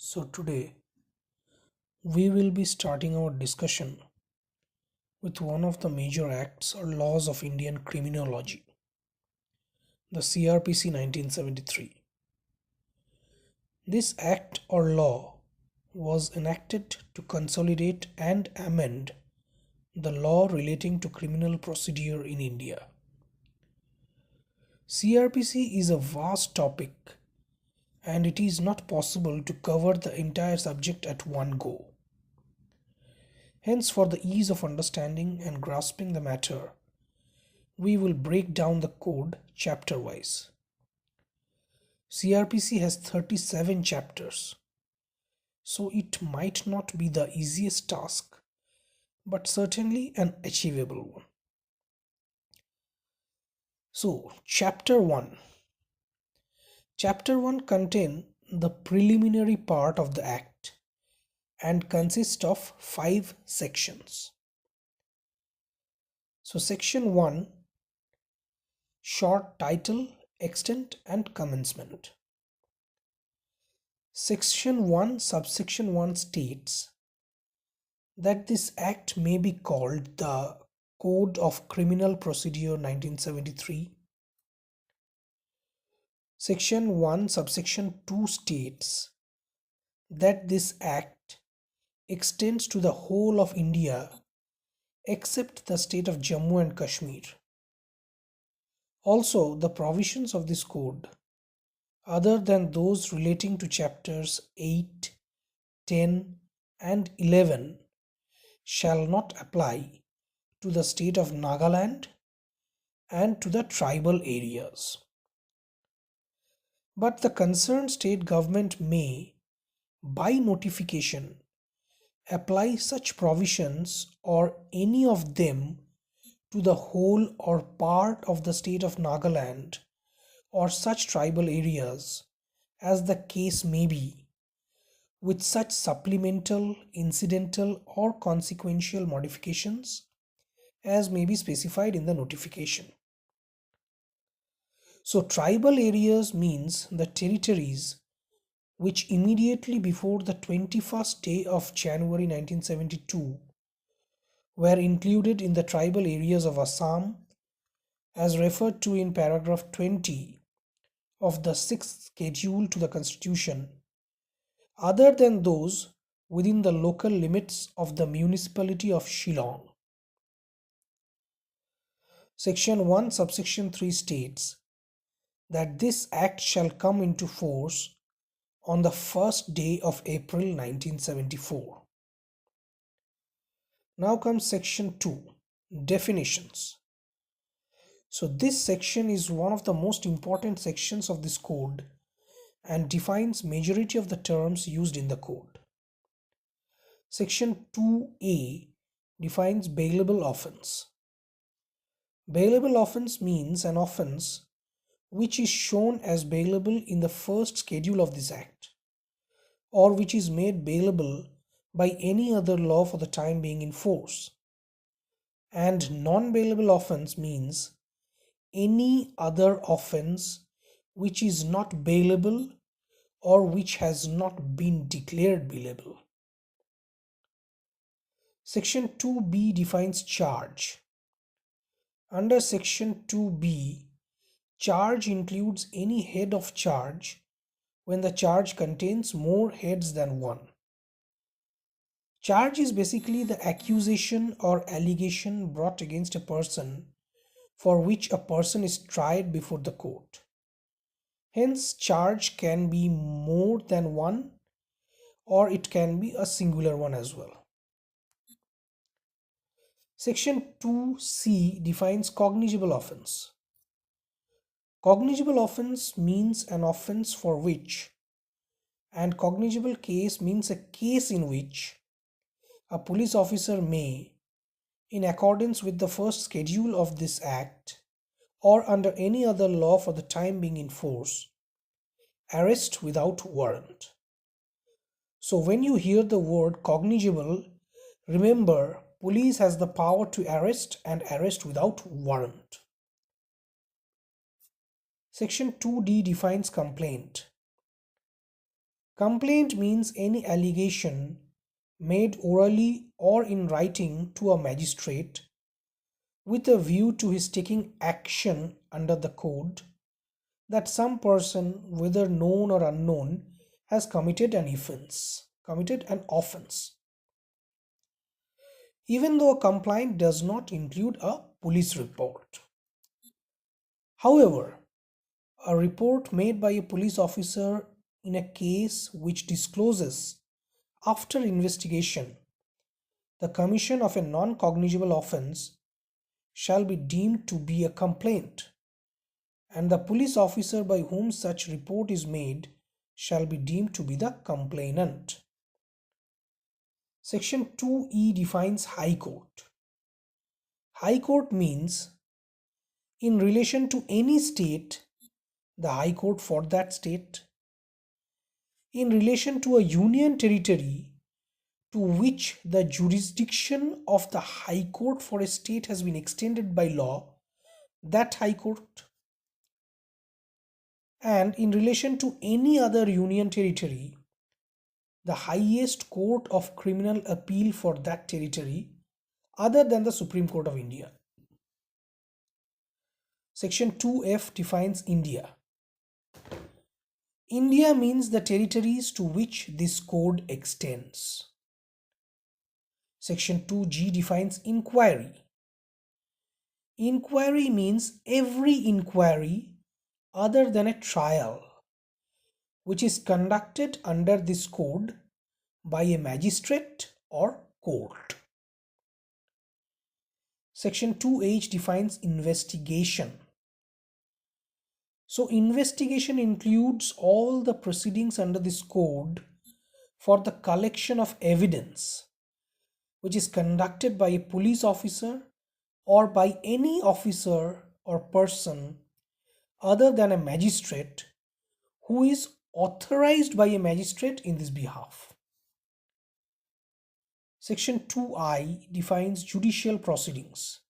So, today we will be starting our discussion with one of the major acts or laws of Indian criminology, the CRPC 1973. This act or law was enacted to consolidate and amend the law relating to criminal procedure in India. CRPC is a vast topic and it is not possible to cover the entire subject at one go. Hence, for the ease of understanding and grasping the matter, we will break down the code chapter wise. CRPC has 37 chapters, so it might not be the easiest task, but certainly an achievable one. So, Chapter 1. Chapter 1 contains the preliminary part of the Act and consists of 5 sections. So, Section 1, short title, extent and commencement. Section 1, subsection 1 states that this act may be called the Code of Criminal Procedure 1973. Section 1, subsection 2 states that this act extends to the whole of India except the state of Jammu and Kashmir. Also, the provisions of this code, other than those relating to chapters 8, 10, and 11, shall not apply to the state of Nagaland and to the tribal areas. But the concerned state government may, by notification, apply such provisions or any of them to the whole or part of the state of Nagaland or such tribal areas as the case may be, with such supplemental, incidental, or consequential modifications as may be specified in the notification. So, tribal areas means the territories which immediately before the 21st day of January 1972 were included in the tribal areas of Assam as referred to in paragraph 20 of the 6th schedule to the Constitution, other than those within the local limits of the municipality of Shillong. Section 1, subsection 3 states that this act shall come into force on the first day of April 1974. Now comes section 2, definitions. So this section is one of the most important sections of this code and defines majority of the terms used in the code. Section 2A defines bailable offence. Bailable offence means an offence which is shown as bailable in the first schedule of this act, or which is made bailable by any other law for the time being in force. And non-bailable offence means any other offence which is not bailable or which has not been declared bailable. Section 2B defines charge. Under Section 2B, charge includes any head of charge when the charge contains more heads than one. Charge is basically the accusation or allegation brought against a person for which a person is tried before the court. Hence, charge can be more than one or it can be a singular one as well. Section 2C defines cognizable offence. Cognizable offence means an offence for which, and cognizable case means a case in which a police officer may, in accordance with the first schedule of this act or under any other law for the time being in force, arrest without warrant. So when you hear the word cognizable, remember police has the power to arrest and arrest without warrant. Section 2D defines complaint. Complaint means any allegation made orally or in writing to a magistrate with a view to his taking action under the code that some person, whether known or unknown, has committed an offense, even though a complaint does not include a police report. However, a report made by a police officer in a case which discloses, after investigation, the commission of a non-cognizable offense shall be deemed to be a complaint, and the police officer by whom such report is made shall be deemed to be the complainant. Section 2E defines High Court. High Court means in relation to any state, the High Court for that state. In relation to a union territory to which the jurisdiction of the High Court for a state has been extended by law, that High Court. And in relation to any other union territory, the highest court of criminal appeal for that territory other than the Supreme Court of India. Section 2F defines India. India means the territories to which this code extends. Section 2G defines inquiry. Inquiry means every inquiry other than a trial which is conducted under this code by a magistrate or court. Section 2H defines investigation. So investigation includes all the proceedings under this code for the collection of evidence which is conducted by a police officer or by any officer or person other than a magistrate who is authorized by a magistrate in this behalf. Section 2I defines judicial proceedings.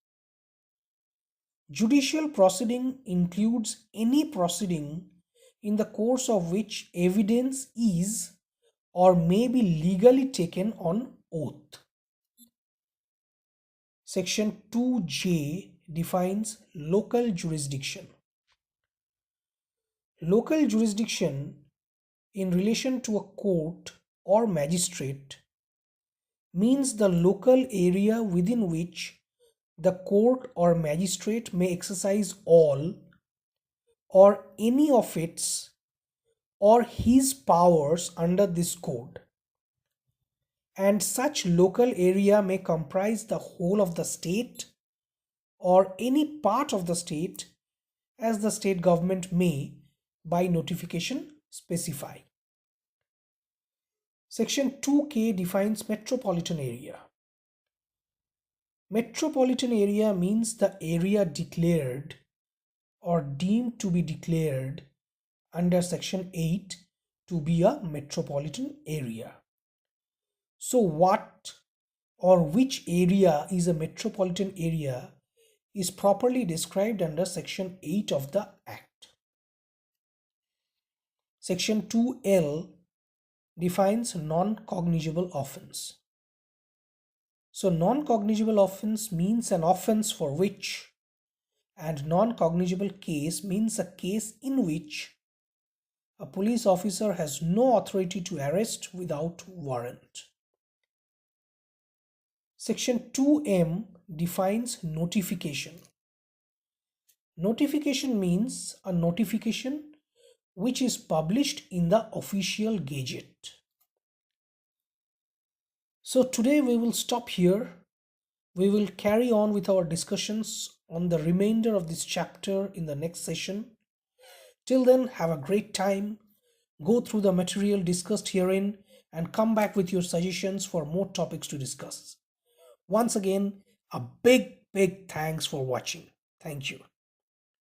Judicial proceeding includes any proceeding in the course of which evidence is or may be legally taken on oath. Section 2J defines local jurisdiction. Local jurisdiction in relation to a court or magistrate means the local area within which the court or magistrate may exercise all or any of its or his powers under this code, and such local area may comprise the whole of the state or any part of the state as the state government may by notification specify. Section 2K defines metropolitan area. Metropolitan area means the area declared or deemed to be declared under Section 8 to be a metropolitan area. So what or which area is a metropolitan area is properly described under Section 8 of the Act. Section 2L defines non-cognizable offense. So non-cognizable offense means an offense for which, and non-cognizable case means a case in which a police officer has no authority to arrest without warrant. Section 2M defines notification. Notification means a notification which is published in the official gazette. So today we will stop here. We will carry on with our discussions on the remainder of this chapter in the next session. Till then, have a great time. Go through the material discussed herein and come back with your suggestions for more topics to discuss. Once again, a big thanks for watching. Thank you.